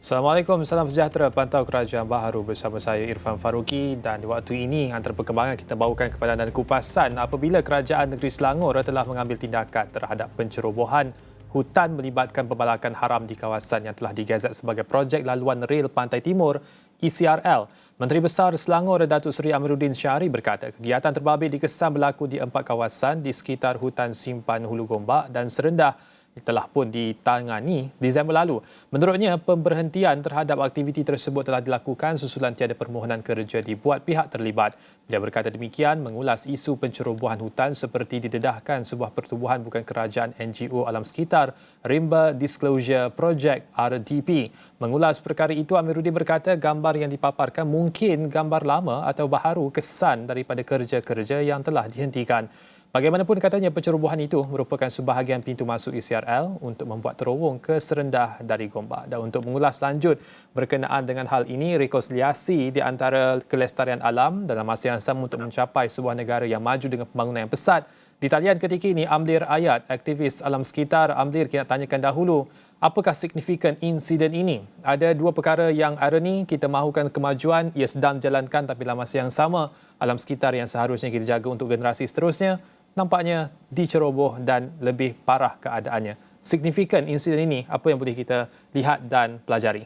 Assalamualaikum, salam sejahtera. Pantau Kerajaan Baharu bersama saya Irfan Faruqi, dan di waktu ini antara perkembangan kita bawakan kepada anda kupasan apabila Kerajaan Negeri Selangor telah mengambil tindakan terhadap pencerobohan hutan melibatkan pembalakan haram di kawasan yang telah digazet sebagai projek laluan rel Pantai Timur ECRL. Menteri Besar Selangor Datuk Seri Amiruddin Syahri berkata kegiatan terbabit dikesan berlaku di 4 kawasan di sekitar hutan simpan Hulu Gombak dan Serendah telah pun ditangani Disember lalu. Menurutnya, pemberhentian terhadap aktiviti tersebut telah dilakukan susulan tiada permohonan kerja dibuat pihak terlibat. Dia berkata demikian mengulas isu pencerobohan hutan seperti didedahkan sebuah pertubuhan bukan kerajaan NGO alam sekitar, Rimba Disclosure Project RDP. Mengulas perkara itu, Amiruddin berkata gambar yang dipaparkan mungkin gambar lama atau baharu kesan daripada kerja-kerja yang telah dihentikan. Bagaimanapun katanya pencerobohan itu merupakan sebahagian pintu masuk ECRL untuk membuat terowong ke Serendah dari Gombak. Dan untuk mengulas lanjut berkenaan dengan hal ini, rekonsiliasi di antara kelestarian alam dalam masa yang sama untuk mencapai sebuah negara yang maju dengan pembangunan yang pesat. Di talian ketika ini, Amlir Ayat, aktivis alam sekitar. Amlir, kita tanyakan dahulu, apakah signifikan insiden ini? Ada dua perkara yang ironi, kita mahukan kemajuan, ia sedang dijalankan, tapi dalam masa yang sama, alam sekitar yang seharusnya kita jaga untuk generasi seterusnya, nampaknya diceroboh dan lebih parah keadaannya. Signifikan insiden ini, apa yang boleh kita lihat dan pelajari?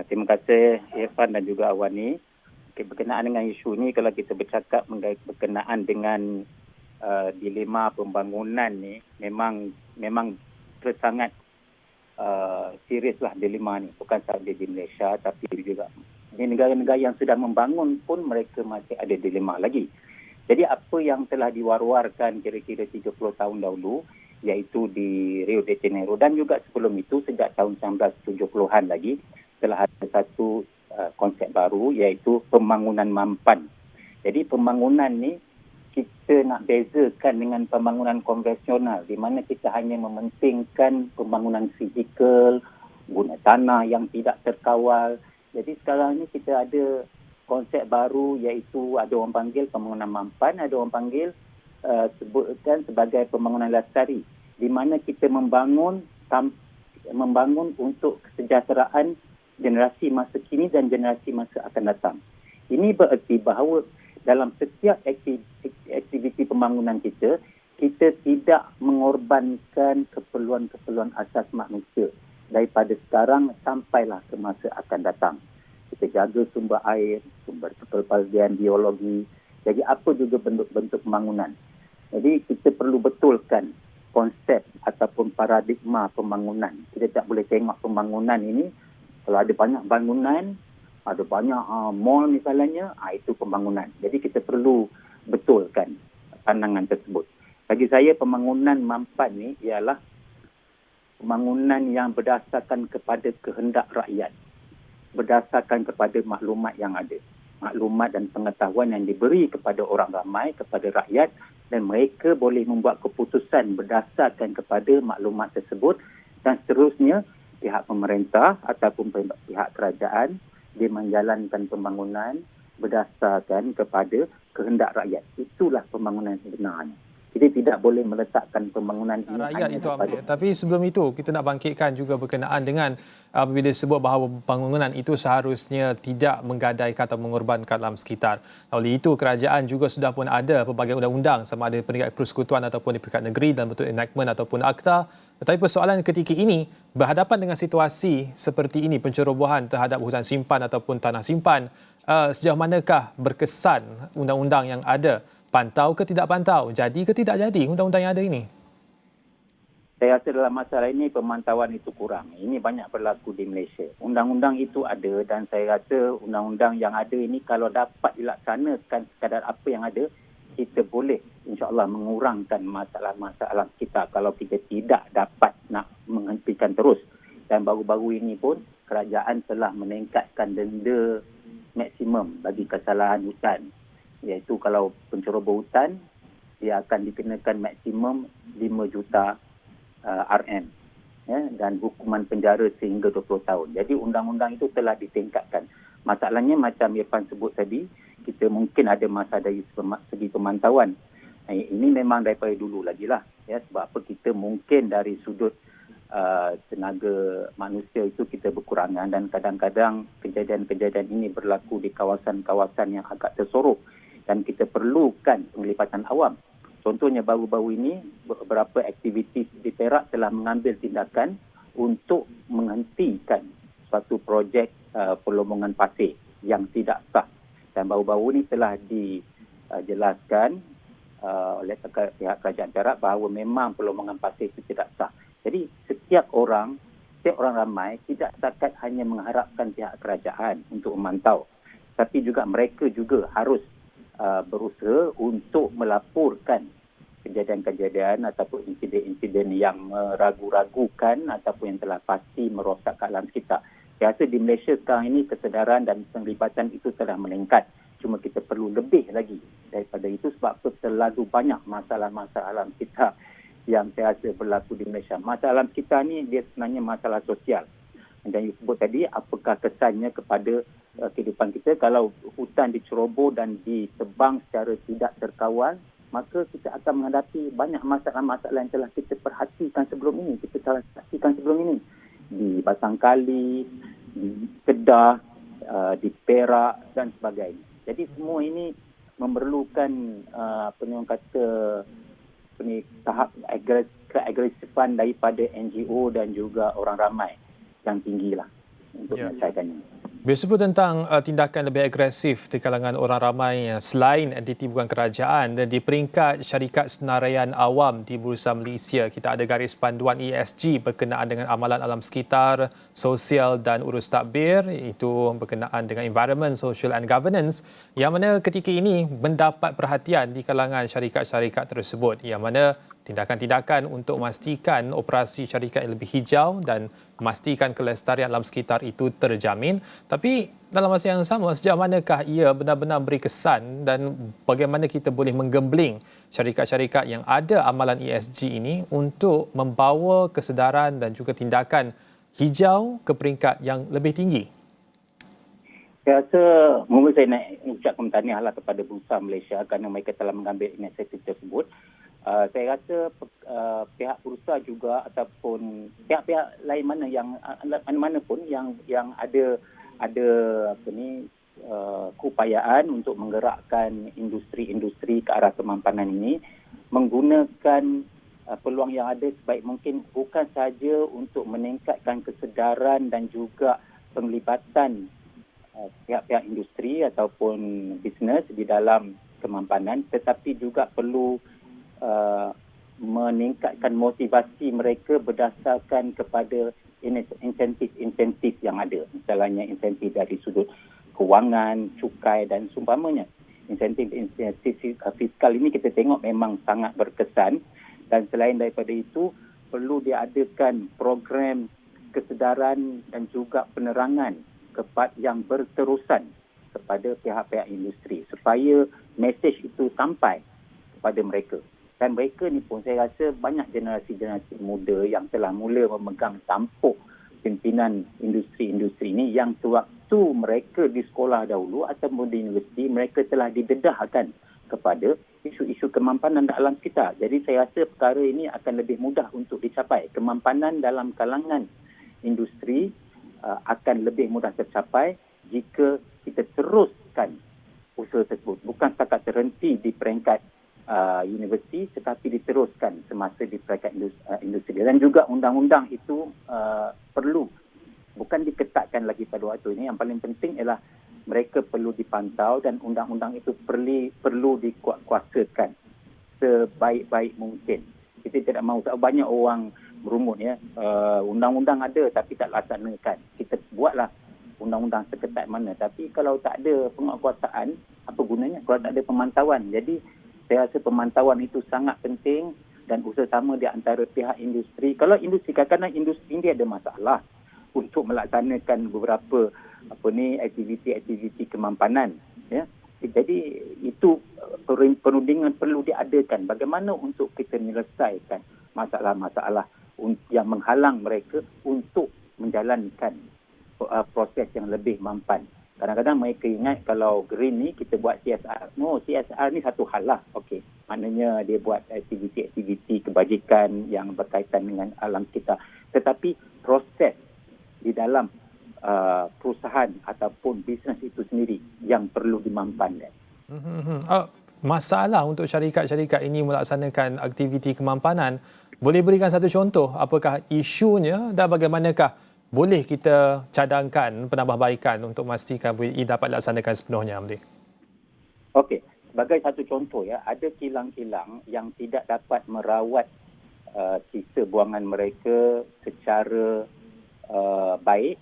Terima kasih Irfan dan juga Awani. Berkenaan dengan isu ini, kalau kita bercakap berkenaan dengan dilema pembangunan ni, memang sangat seriuslah dilema ni. Bukan sahaja di Malaysia, tapi juga di negara-negara yang sudah membangun pun mereka masih ada dilema lagi. Jadi apa yang telah diwar-warkan kira-kira 30 tahun dahulu, iaitu di Rio de Janeiro dan juga sebelum itu sejak tahun 1970-an lagi, telah ada satu konsep baru iaitu pembangunan mampan. Jadi pembangunan ni kita nak bezakan dengan pembangunan konvensional di mana kita hanya mementingkan pembangunan fizikal, guna tanah yang tidak terkawal. Jadi sekarang ni kita ada konsep baru iaitu ada orang panggil pembangunan mampan, ada orang panggil sebutkan sebagai pembangunan lestari, di mana kita membangun untuk kesejahteraan generasi masa kini dan generasi masa akan datang. Ini bererti bahawa dalam setiap aktiviti pembangunan kita tidak mengorbankan keperluan-keperluan asas manusia daripada sekarang sampailah ke masa akan datang. Kita jaga sumber air, sumber kepelbagaian biologi. Jadi apa juga bentuk-bentuk pembangunan. Jadi kita perlu betulkan konsep ataupun paradigma pembangunan. Kita tak boleh tengok pembangunan ini, kalau ada banyak bangunan, ada banyak mall misalnya, itu pembangunan. Jadi kita perlu betulkan pandangan tersebut. Bagi saya pembangunan mampan ni ialah pembangunan yang berdasarkan kepada kehendak rakyat. Berdasarkan kepada maklumat yang ada. Maklumat dan pengetahuan yang diberi kepada orang ramai, kepada rakyat, dan mereka boleh membuat keputusan berdasarkan kepada maklumat tersebut, dan seterusnya pihak pemerintah ataupun pihak kerajaan dia menjalankan pembangunan berdasarkan kepada kehendak rakyat. Itulah pembangunan sebenarnya. Jadi tidak boleh meletakkan pembangunan ini rakyat itu ambil. Tapi sebelum itu kita nak bangkitkan juga berkenaan dengan apabila disebut bahawa pembangunan itu seharusnya tidak menggadaikan atau mengorbankan alam sekitar. Oleh itu kerajaan juga sudah pun ada pelbagai undang-undang sama ada peringkat persekutuan ataupun di peringkat negeri dalam bentuk enactment ataupun akta. Tetapi persoalan ketika ini berhadapan dengan situasi seperti ini, pencerobohan terhadap hutan simpan ataupun tanah simpan, sejauh manakah berkesan undang-undang yang ada? Pantau ke tidak pantau? Jadi ke tidak jadi undang-undang yang ada ini? Saya rasa dalam masalah ini pemantauan itu kurang. Ini banyak berlaku di Malaysia. Undang-undang itu ada dan saya rasa undang-undang yang ada ini kalau dapat dilaksanakan sekadar apa yang ada, kita boleh insya-Allah mengurangkan masalah-masalah kita kalau kita tidak dapat nak menghentikan terus. Dan baru-baru ini pun kerajaan telah meningkatkan denda maksimum bagi kesalahan hutan. Iaitu kalau penceroboh hutan, dia akan dikenakan maksimum 5 juta RM dan hukuman penjara sehingga 20 tahun. Jadi undang-undang itu telah ditingkatkan. Masalahnya macam Irfan sebut tadi, kita mungkin ada masalah dari segi pemantauan. Ini memang daripada dulu lagi lah. Sebab apa kita mungkin dari sudut tenaga manusia itu kita berkurangan, dan kadang-kadang kejadian-kejadian ini berlaku di kawasan-kawasan yang agak tersorok dan kita perlukan penglibatan awam. Contohnya baru-baru ini beberapa aktiviti di Perak telah mengambil tindakan untuk menghentikan suatu projek perlombongan pasir yang tidak sah, dan baru-baru ini telah dijelaskan oleh pihak kerajaan Perak bahawa memang perlombongan pasir itu tidak sah. Jadi setiap orang ramai tidak setakat hanya mengharapkan pihak kerajaan untuk memantau, tapi juga mereka juga harus berusaha untuk melaporkan kejadian-kejadian ataupun insiden-insiden yang meragu-ragukan ataupun yang telah pasti merosakkan alam sekitar. Saya rasa di Malaysia sekarang ini kesedaran dan penglibatan itu telah meningkat. Cuma kita perlu lebih lagi daripada itu sebab terlalu banyak masalah-masalah alam sekitar yang saya rasa berlaku di Malaysia. Masalah alam sekitar ni dia sebenarnya masalah sosial. Dan you sebut tadi, apakah kesannya kepada kehidupan kita kalau hutan diceroboh dan ditebang secara tidak terkawal, maka kita akan menghadapi banyak masalah-masalah yang telah kita perhatikan sebelum ini. Di Batang Kali, di Kedah, di Perak dan sebagainya. Jadi semua ini memerlukan tahap keagresifan daripada NGO dan juga orang ramai yang tinggilah untuk menyelesaikannya. Bila sebut tentang tindakan lebih agresif di kalangan orang ramai selain entiti bukan kerajaan, dan di peringkat syarikat senaraian awam di Bursa Malaysia, kita ada garis panduan ESG berkenaan dengan amalan alam sekitar, sosial dan urus tadbir, itu berkenaan dengan environment, social and governance, yang mana ketika ini mendapat perhatian di kalangan syarikat-syarikat tersebut, yang mana tindakan-tindakan untuk memastikan operasi syarikat yang lebih hijau dan memastikan kelestarian alam sekitar itu terjamin. Tapi dalam masa yang sama, sejauh manakah ia benar-benar beri kesan dan bagaimana kita boleh menggembling syarikat-syarikat yang ada amalan ESG ini untuk membawa kesedaran dan juga tindakan hijau ke peringkat yang lebih tinggi? Saya rasa mula saya nak ucapkan tahniahlah kepada Bursa Malaysia kerana mereka telah mengambil inisiatif tersebut. Saya rasa pihak bursa juga ataupun pihak-pihak lain mana pun yang ada keupayaan untuk menggerakkan industri-industri ke arah kemampanan ini, menggunakan peluang yang ada sebaik mungkin, bukan sahaja untuk meningkatkan kesedaran dan juga penglibatan pihak-pihak industri ataupun bisnes di dalam kemampanan, tetapi juga perlu meningkatkan motivasi mereka berdasarkan kepada insentif-insentif yang ada. Misalnya insentif dari sudut kewangan, cukai dan seumpamanya. Insentif-insentif fiskal ini kita tengok memang sangat berkesan, dan selain daripada itu perlu diadakan program kesedaran dan juga penerangan yang berterusan kepada pihak-pihak industri supaya mesej itu sampai kepada mereka. Dan mereka ni pun saya rasa banyak generasi-generasi muda yang telah mula memegang tampuk pimpinan industri-industri ini yang sewaktu mereka di sekolah dahulu ataupun di universiti, mereka telah didedahkan kepada isu-isu kemampanan dalam alam sekitar. Jadi saya rasa perkara ini akan lebih mudah untuk dicapai. Kemampanan dalam kalangan industri akan lebih mudah tercapai jika kita teruskan usaha tersebut. Bukan setakat terhenti di peringkat universiti, tetapi diteruskan semasa di peringkat industri. Dan juga undang-undang itu perlu, bukan diketatkan lagi pada waktu ini. Yang paling penting ialah mereka perlu dipantau dan undang-undang itu perlu dikuatkuasakan sebaik-baik mungkin. Kita tidak mahu, banyak orang merungut undang-undang ada tapi tak laksanakan. Kita buatlah undang-undang seketat mana, tapi kalau tak ada penguatkuasaan, apa gunanya kalau tak ada pemantauan? Jadi saya rasa pemantauan itu sangat penting dan usaha sama di antara pihak industri. Kalau industri, kadang-kadang industri ini ada masalah untuk melaksanakan beberapa aktiviti-aktiviti kemampanan. Ya. Jadi itu perundingan perlu diadakan. Bagaimana untuk kita menyelesaikan masalah-masalah yang menghalang mereka untuk menjalankan proses yang lebih mampan. Kadang-kadang mereka ingat kalau green ni kita buat CSR. No, CSR ni satu hal lah. Okey. Maknanya dia buat aktiviti-aktiviti kebajikan yang berkaitan dengan alam kita. Tetapi proses di dalam perusahaan ataupun bisnes itu sendiri yang perlu dimampankan. Masalah untuk syarikat-syarikat ini melaksanakan aktiviti kemampanan, boleh berikan satu contoh apakah isunya dan bagaimanakah boleh kita cadangkan penambahbaikan untuk memastikan WI dapat dilaksanakan sepenuhnya, Amli? Okey, sebagai satu contoh ya, ada kilang-kilang yang tidak dapat merawat sisa buangan mereka secara baik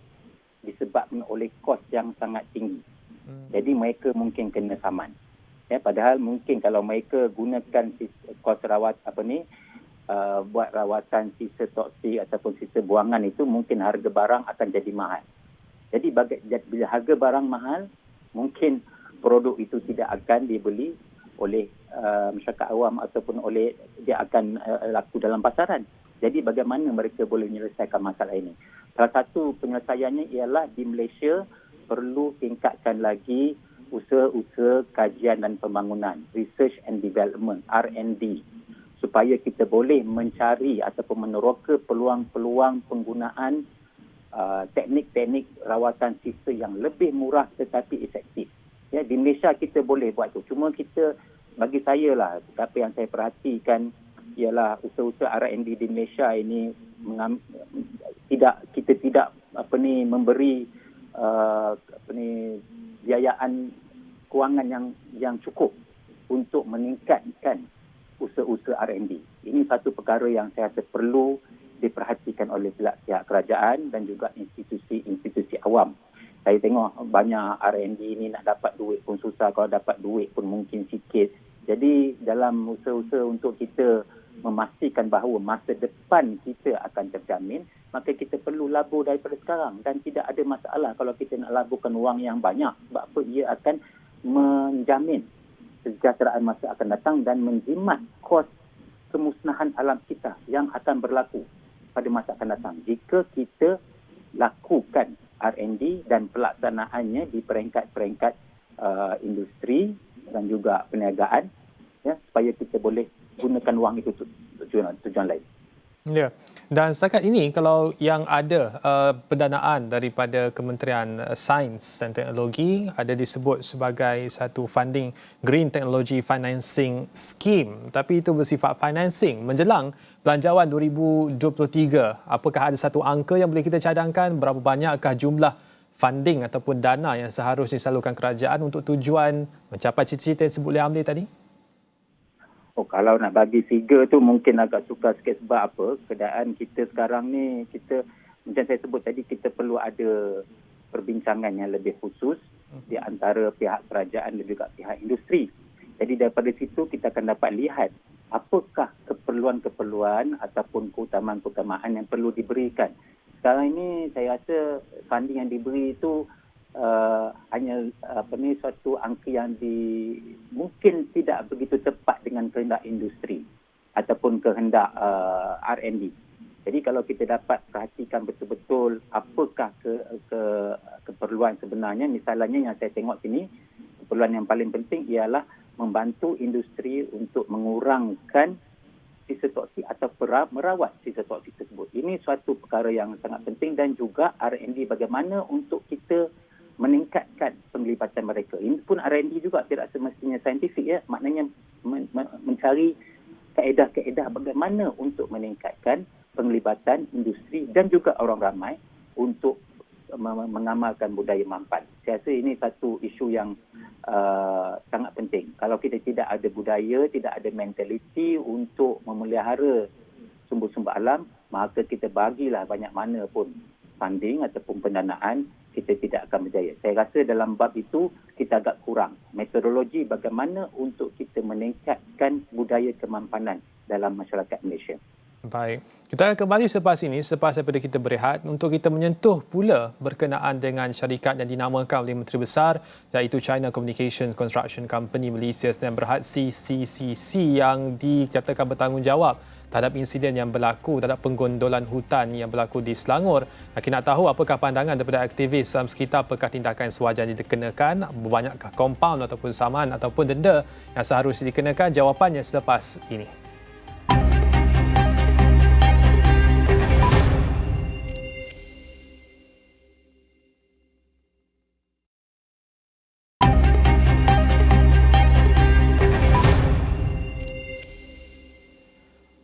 disebabkan oleh kos yang sangat tinggi. Jadi mereka mungkin kena saman. Ya, padahal mungkin kalau mereka gunakan kos rawat buat rawatan sisa toksik ataupun sisa buangan itu, mungkin harga barang akan jadi mahal. Jadi bila harga barang mahal, mungkin produk itu tidak akan dibeli oleh masyarakat awam ataupun dia akan laku dalam pasaran. Jadi bagaimana mereka boleh menyelesaikan masalah ini? Salah satu penyelesaiannya ialah di Malaysia perlu tingkatkan lagi usaha-usaha kajian dan pembangunan, research and development, R&D, supaya kita boleh mencari ataupun meneroka peluang-peluang penggunaan teknik-teknik rawatan sisa yang lebih murah tetapi efektif. Ya, di Malaysia kita boleh buat itu. Cuma bagi saya lah, apa yang saya perhatikan ialah usaha-usaha R&D di Malaysia ini kita tidak memberi biayaan kewangan yang cukup untuk meningkatkan usaha-usaha R&D. Ini satu perkara yang saya rasa perlu diperhatikan oleh pihak kerajaan dan juga institusi-institusi awam. Saya tengok banyak R&D ini nak dapat duit pun susah, kalau dapat duit pun mungkin sikit. Jadi dalam usaha-usaha untuk kita memastikan bahawa masa depan kita akan terjamin, maka kita perlu labur daripada sekarang dan tidak ada masalah kalau kita nak laburkan wang yang banyak, sebab apa ia akan menjamin kesejahteraan masa akan datang dan menjimat kos kemusnahan alam kita yang akan berlaku pada masa akan datang jika kita lakukan R&D dan pelaksanaannya di peringkat-peringkat industri dan juga perniagaan, ya, supaya kita boleh gunakan wang itu tujuan lain. Ya. Dan setakat ini kalau yang ada pendanaan daripada Kementerian Sains dan Teknologi ada disebut sebagai satu funding Green Technology Financing Scheme, tapi itu bersifat financing menjelang Belanjawan 2023. Apakah ada satu angka yang boleh kita cadangkan berapa banyakkah jumlah funding ataupun dana yang seharusnya disalurkan kerajaan untuk tujuan mencapai cita-cita yang disebut oleh Amli tadi? Kalau nak bagi figure tu mungkin agak sukar sikit, sebab apa? Keadaan kita sekarang ni, macam saya sebut tadi, kita perlu ada perbincangan yang lebih khusus di antara pihak kerajaan dan juga pihak industri. Jadi daripada situ kita akan dapat lihat apakah keperluan-keperluan ataupun keutamaan-keutamaan yang perlu diberikan. Sekarang ini saya rasa funding yang diberi itu hanya suatu angka yang mungkin tidak begitu tepat dengan kehendak industri ataupun kehendak R&D. Jadi kalau kita dapat perhatikan betul-betul apakah keperluan sebenarnya, misalnya yang saya tengok sini, keperluan yang paling penting ialah membantu industri untuk mengurangkan sisa toksik atau merawat sisa toksik tersebut. Ini suatu perkara yang sangat penting, dan juga R&D bagaimana untuk kita meningkatkan penglibatan mereka. Ini pun R&D juga tidak semestinya saintifik, ya. Maknanya mencari kaedah-kaedah bagaimana untuk meningkatkan penglibatan industri dan juga orang ramai untuk mengamalkan budaya mampan. Saya rasa ini satu isu yang sangat penting. Kalau kita tidak ada budaya, tidak ada mentaliti untuk memelihara sumber-sumber alam, maka kita bagilah banyak mana pun funding ataupun pendanaan, kita tidak akan berjaya. Saya rasa dalam bab itu kita agak kurang metodologi bagaimana untuk kita meningkatkan budaya kemampanan dalam masyarakat Malaysia. Baik. Kita akan kembali selepas ini, selepas daripada kita berehat, untuk kita menyentuh pula berkenaan dengan syarikat yang dinamakan oleh Menteri Besar, iaitu China Communications Construction Company Malaysia Sdn Bhd CCCC, yang dikatakan bertanggungjawab terhadap insiden yang berlaku, terhadap penggondolan hutan yang berlaku di Selangor. Kita nak tahu apakah pandangan daripada aktivis alam sekitar, apakah tindakan sewajarnya dikenakan, berbanyakkah kompaun ataupun saman ataupun denda yang seharusnya dikenakan. Jawapannya selepas ini.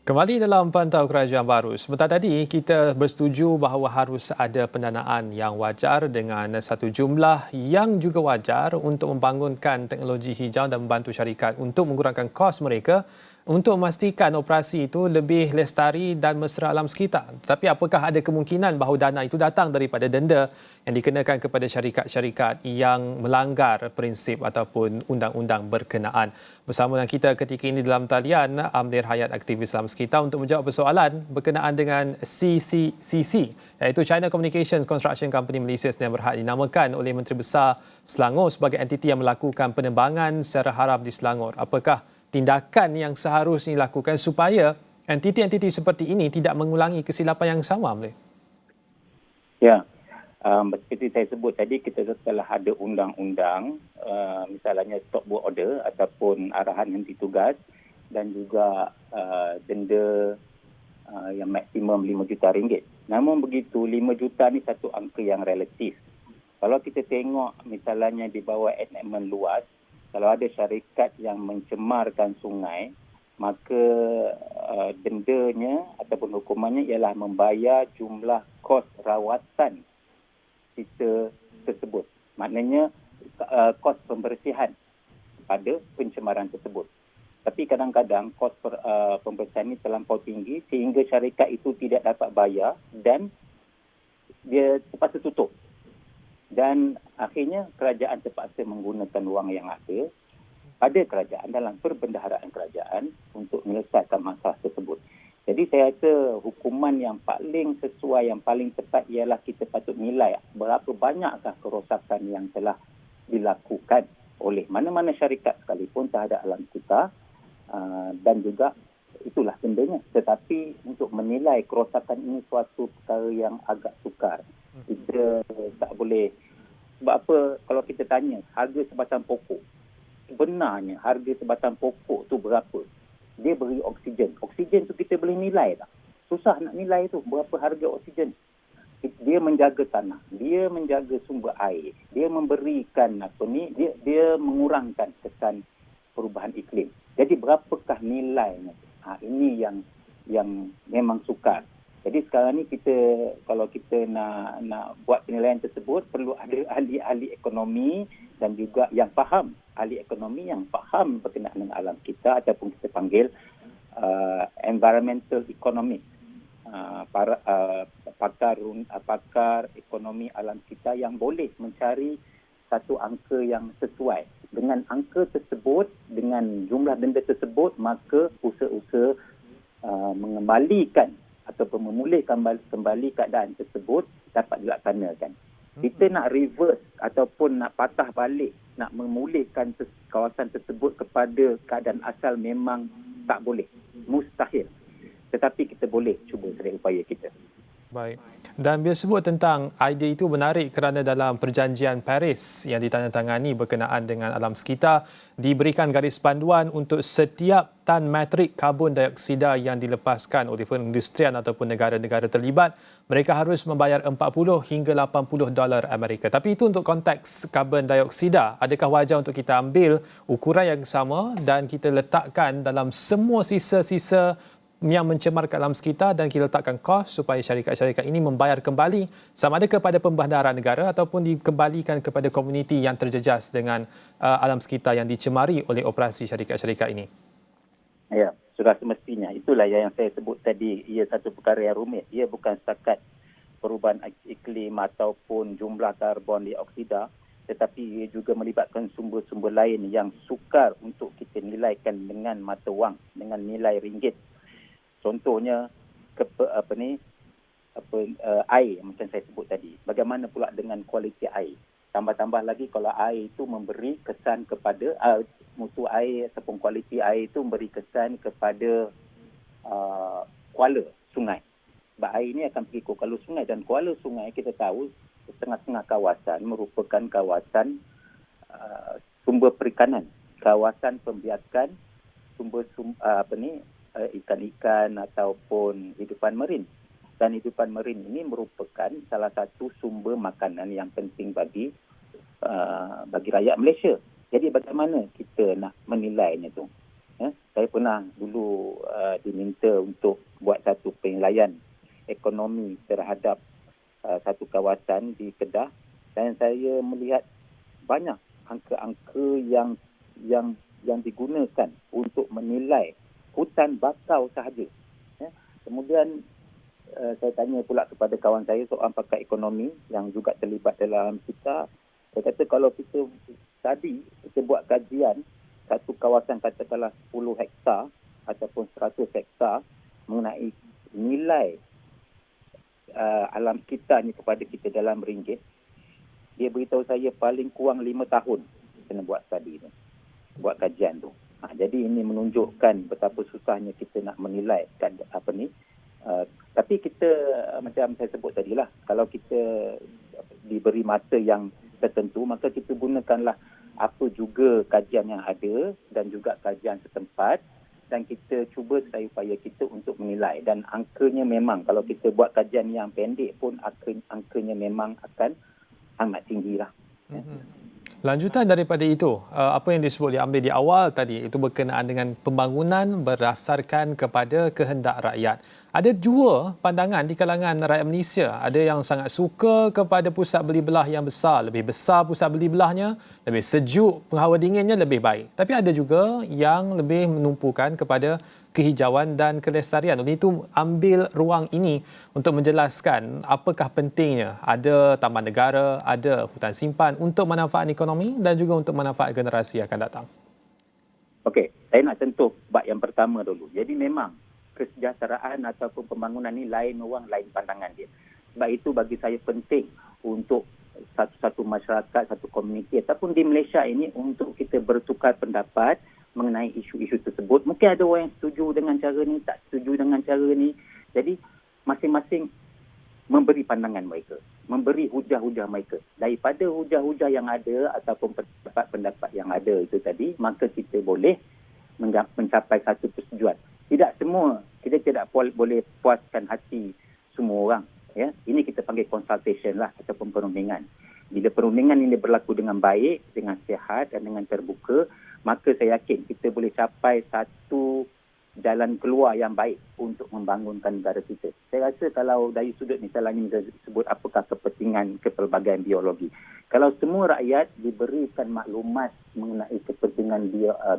Kembali dalam Pantau Kerajaan Baru. Sebentar tadi kita bersetuju bahawa harus ada pendanaan yang wajar dengan satu jumlah yang juga wajar untuk membangunkan teknologi hijau dan membantu syarikat untuk mengurangkan kos mereka untuk memastikan operasi itu lebih lestari dan mesra alam sekitar. Tetapi apakah ada kemungkinan bahawa dana itu datang daripada denda yang dikenakan kepada syarikat-syarikat yang melanggar prinsip ataupun undang-undang berkenaan? Bersama dengan kita ketika ini dalam talian Amir Hayat, aktivis alam sekitar, untuk menjawab persoalan berkenaan dengan CCCC, iaitu China Communications Construction Company Malaysia yang berhad dinamakan oleh Menteri Besar Selangor sebagai entiti yang melakukan penerbangan secara haram di Selangor. Apakah tindakan yang seharusnya dilakukan supaya entiti-entiti seperti ini tidak mengulangi kesilapan yang sama, boleh? Ya, seperti saya sebut tadi, kita telah ada undang-undang, misalnya stop work order ataupun arahan henti tugas, dan juga denda yang maksimum RM5 juta. Namun begitu, RM5 juta ni satu angka yang relatif. Kalau kita tengok misalnya di bawah enactment luas, kalau ada syarikat yang mencemarkan sungai, maka dendanya ataupun hukumannya ialah membayar jumlah kos rawatan kita tersebut. Maknanya kos pembersihan pada pencemaran tersebut. Tapi kadang-kadang kos pembersihan ini terlampau tinggi sehingga syarikat itu tidak dapat bayar dan dia terpaksa tutup. Dan akhirnya kerajaan terpaksa menggunakan wang yang ada pada kerajaan dalam perbendaharaan kerajaan untuk menyelesaikan masalah tersebut. Jadi saya rasa hukuman yang paling sesuai, yang paling tepat ialah kita patut nilai berapa banyakkah kerosakan yang telah dilakukan oleh mana-mana syarikat sekalipun terhadap alam kita, dan juga itulah dendanya. Tetapi untuk menilai kerosakan ini suatu perkara yang agak sukar. Kita tak boleh. Sebab apa, kalau kita tanya harga sebatang pokok, sebenarnya harga sebatang pokok tu berapa? Dia beri oksigen. Oksigen tu kita boleh nilai tak? Susah nak nilai tu berapa harga oksigen. Dia menjaga tanah, dia menjaga sumber air, dia memberikan dia mengurangkan kesan perubahan iklim. Jadi berapakah nilainya? Ini yang memang sukar. Jadi sekarang ni kalau kita nak buat penilaian tersebut, perlu ada ahli-ahli ekonomi dan juga yang faham, ahli ekonomi yang faham berkenaan dengan alam kita, ataupun kita panggil environmental economics, pakar ekonomi alam kita yang boleh mencari satu angka yang sesuai. Dengan angka tersebut, dengan jumlah denda tersebut, maka usaha-usaha mengembalikan ataupun memulihkan kembali keadaan tersebut dapat dilaksanakan. Kita nak reverse ataupun nak patah balik, nak memulihkan kawasan tersebut kepada keadaan asal memang tak boleh. Mustahil. Tetapi kita boleh cuba sedaya upaya kita. Baik. Dan bila sebut tentang idea itu menarik kerana dalam perjanjian Paris yang ditandatangani berkenaan dengan alam sekitar, diberikan garis panduan untuk setiap tan metrik karbon dioksida yang dilepaskan oleh perindustrian ataupun negara-negara terlibat, mereka harus membayar 40 hingga 80 dolar Amerika. Tapi itu untuk konteks karbon dioksida. Adakah wajar untuk kita ambil ukuran yang sama dan kita letakkan dalam semua sisa-sisa yang mencemarkan alam sekitar dan kita letakkan kos supaya syarikat-syarikat ini membayar kembali sama ada kepada pembandaran negara ataupun dikembalikan kepada komuniti yang terjejas dengan alam sekitar yang dicemari oleh operasi syarikat-syarikat ini? Ya, sudah semestinya. Itulah yang saya sebut tadi. Ia satu perkara yang rumit. Ia bukan setakat perubahan iklim ataupun jumlah karbon dioksida, tetapi ia juga melibatkan sumber-sumber lain yang sukar untuk kita nilaikan dengan mata wang, dengan nilai ringgit. Contohnya air macam saya sebut tadi. Bagaimana pula dengan kualiti air? Tambah-tambah lagi kalau air itu memberi kesan kepada mutu air ataupun kualiti air itu memberi kesan kepada kuala sungai. Sebab air ini akan pergi ke kuala sungai, dan kuala sungai kita tahu setengah-setengah kawasan merupakan kawasan sumber perikanan, kawasan pembiakan ikan-ikan ataupun hidupan marin. Dan hidupan marin ini merupakan salah satu sumber makanan yang penting bagi rakyat Malaysia. Jadi bagaimana kita nak menilainya tu? Saya pernah dulu diminta untuk buat satu penilaian ekonomi terhadap satu kawasan di Kedah, dan saya melihat banyak angka-angka yang digunakan untuk menilai hutan bakau sahaja. Kemudian saya tanya pula kepada kawan saya, seorang pakar ekonomi yang juga terlibat dalam kita. Saya kata kalau kita buat kajian satu kawasan katakanlah 10 hektar ataupun 100 hektar mengenai nilai alam sekitarnya kepada kita dalam ringgit, dia beritahu saya paling kurang 5 tahun kena buat study tu, buat kajian tu. Jadi ini menunjukkan betapa susahnya kita nak menilai tapi kita macam saya sebut tadilah, kalau kita diberi masa yang tertentu, maka kita gunakanlah apa juga kajian yang ada dan juga kajian setempat, dan kita cuba sedaya upaya kita untuk menilai. Dan angkanya memang kalau kita buat kajian yang pendek pun angkanya memang akan amat tinggilah. Lanjutan daripada itu, apa yang diambil di awal tadi, itu berkenaan dengan pembangunan berdasarkan kepada kehendak rakyat. Ada dua pandangan di kalangan rakyat Malaysia. Ada yang sangat suka kepada pusat beli belah yang besar. Lebih besar pusat beli belahnya, lebih sejuk, penghawa dinginnya lebih baik. Tapi ada juga yang lebih menumpukan kepada kehijauan dan kelestarian. Oleh itu, ambil ruang ini untuk menjelaskan apakah pentingnya ada taman negara, ada hutan simpan untuk manfaat ekonomi dan juga untuk manfaat generasi akan datang. Okey, saya nak sentuh bab yang pertama dulu. Jadi memang kesejahteraan ataupun pembangunan ni lain orang, lain pandangan dia. Sebab itu bagi saya penting untuk satu masyarakat, satu komuniti ataupun di Malaysia ini untuk kita bertukar pendapat mengenai isu-isu tersebut. Mungkin ada orang yang setuju dengan cara ni, tak setuju dengan cara ni. Jadi masing-masing memberi pandangan mereka, memberi hujah-hujah mereka. Daripada hujah-hujah yang ada ataupun pendapat-pendapat yang ada itu tadi, maka kita boleh mencapai satu persetujuan. Tidak semua, kita tidak boleh puaskan hati semua orang. Ya, ini kita panggil consultation lah ataupun perundingan. Bila perundingan ini berlaku dengan baik, dengan sihat dan dengan terbuka, maka saya yakin kita boleh capai satu jalan keluar yang baik untuk membangunkan negara kita. Saya rasa kalau dari sudut ni, saya ingin sebut apakah kepentingan kepelbagaian biologi. Kalau semua rakyat diberikan maklumat mengenai kepentingan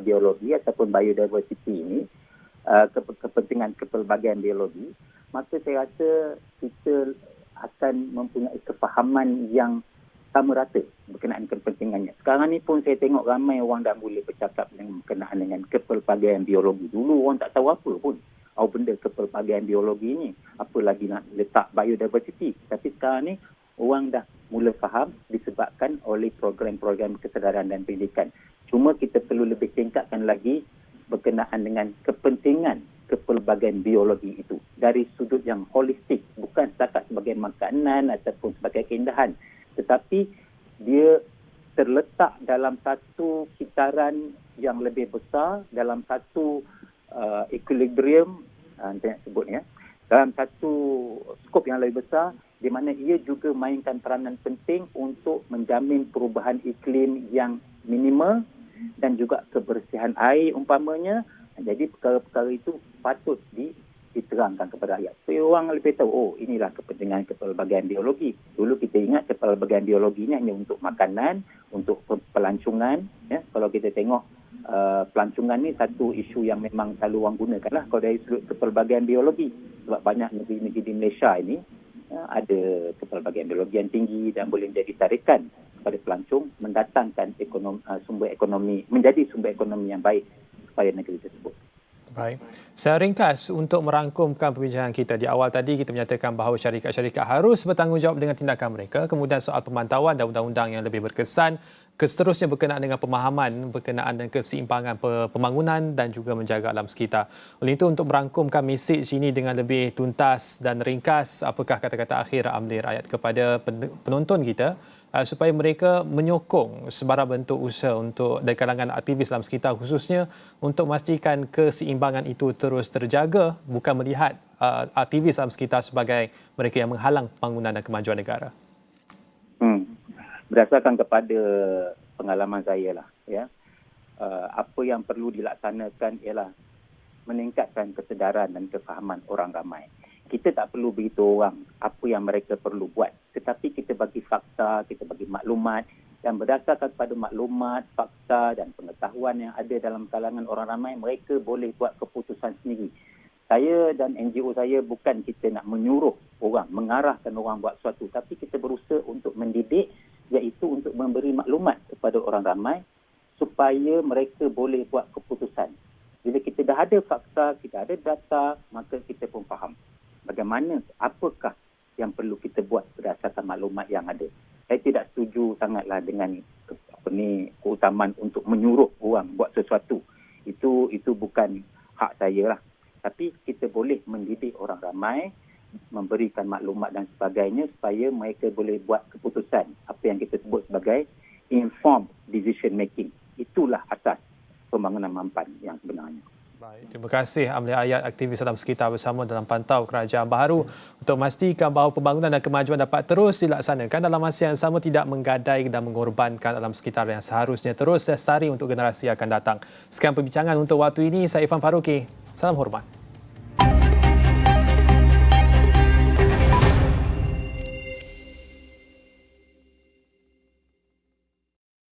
biologi ataupun biodiversity ini, kepentingan kepelbagaian biologi, maka saya rasa kita akan mempunyai kefahaman yang sama rata berkenaan kepentingannya. Sekarang ni pun saya tengok ramai orang dah boleh bercakap berkenaan dengan kepelbagaian biologi. Dulu orang tak tahu apa pun benda kepelbagaian biologi ni, apa lagi nak letak biodiversity. Tapi sekarang ni orang dah mula faham disebabkan oleh program-program kesedaran dan pendidikan. Cuma kita perlu lebih tingkatkan lagi berkenaan dengan kepentingan kepelbagaian biologi itu dari sudut yang holistik, bukan setakat sebagai makanan ataupun sebagai keindahan, tetapi dia terletak dalam satu kitaran yang lebih besar, dalam satu equilibrium, saya nak sebutnya, dalam satu skop yang lebih besar, di mana ia juga mainkan peranan penting untuk menjamin perubahan iklim yang minimal dan juga kebersihan air umpamanya. Jadi perkara-perkara itu patut diterangkan kepada rakyat. Supaya orang lebih tahu, inilah kepentingan kepelbagaian biologi. Dulu kita ingat kepelbagaian biologi ini hanya untuk makanan, untuk pelancongan. Ya. Kalau kita tengok pelancongan ni satu isu yang memang selalu orang gunakan lah kalau dari sudut kepelbagaian biologi. Sebab banyak negeri-negeri di Malaysia ini ada kepelbagaian biologi yang tinggi dan boleh menjadi tarikan kepada pelancong, mendatangkan sumber ekonomi, menjadi sumber ekonomi yang baik kepada negeri tersebut. Baik. Saya ringkas untuk merangkumkan perbincangan kita. Di awal tadi kita menyatakan bahawa syarikat-syarikat harus bertanggungjawab dengan tindakan mereka. Kemudian soal pemantauan dan undang-undang yang lebih berkesan seterusnya berkenaan dengan pemahaman berkenaan dengan keseimbangan pembangunan dan juga menjaga alam sekitar. Oleh itu, untuk merangkumkan mesej ini dengan lebih tuntas dan ringkas, apakah kata-kata akhir Amli Rakyat kepada penonton kita supaya mereka menyokong sebarang bentuk usaha untuk dari kalangan aktivis alam sekitar khususnya untuk memastikan keseimbangan itu terus terjaga, bukan melihat aktivis alam sekitar sebagai mereka yang menghalang pembangunan dan kemajuan negara? Berdasarkan kepada pengalaman saya lah, ya, apa yang perlu dilaksanakan ialah meningkatkan kesedaran dan kefahaman orang ramai. Kita tak perlu beritahu orang apa yang mereka perlu buat, tetapi kita bagi fakta, kita bagi maklumat, dan berdasarkan kepada maklumat, fakta dan pengetahuan yang ada dalam kalangan orang ramai, mereka boleh buat keputusan sendiri. Saya dan NGO saya bukan kita nak menyuruh orang, mengarahkan orang buat sesuatu, tapi kita berusaha untuk mendidik, iaitu untuk memberi maklumat kepada orang ramai supaya mereka boleh buat keputusan. Bila kita dah ada fakta, kita ada data, maka kita pun faham bagaimana, apakah yang perlu kita buat berdasarkan maklumat yang ada. Saya tidak setuju sangatlah dengan keutamaan untuk menyuruh orang buat sesuatu. Itu bukan hak saya lah. Tapi kita boleh mendidik orang ramai, memberikan maklumat dan sebagainya supaya mereka boleh buat keputusan, apa yang kita sebut sebagai informed decision making. Itulah asas pembangunan mampan yang sebenarnya. Baik, terima kasih Amli Ayat, aktivis alam sekitar bersama dalam Pantau Kerajaan Baharu untuk memastikan bahawa pembangunan dan kemajuan dapat terus dilaksanakan dalam masa yang sama, tidak menggadai dan mengorbankan alam sekitar yang seharusnya terus lestari untuk generasi akan datang. Sekian perbincangan untuk waktu ini. Saya Irfan Faruqi. Salam hormat.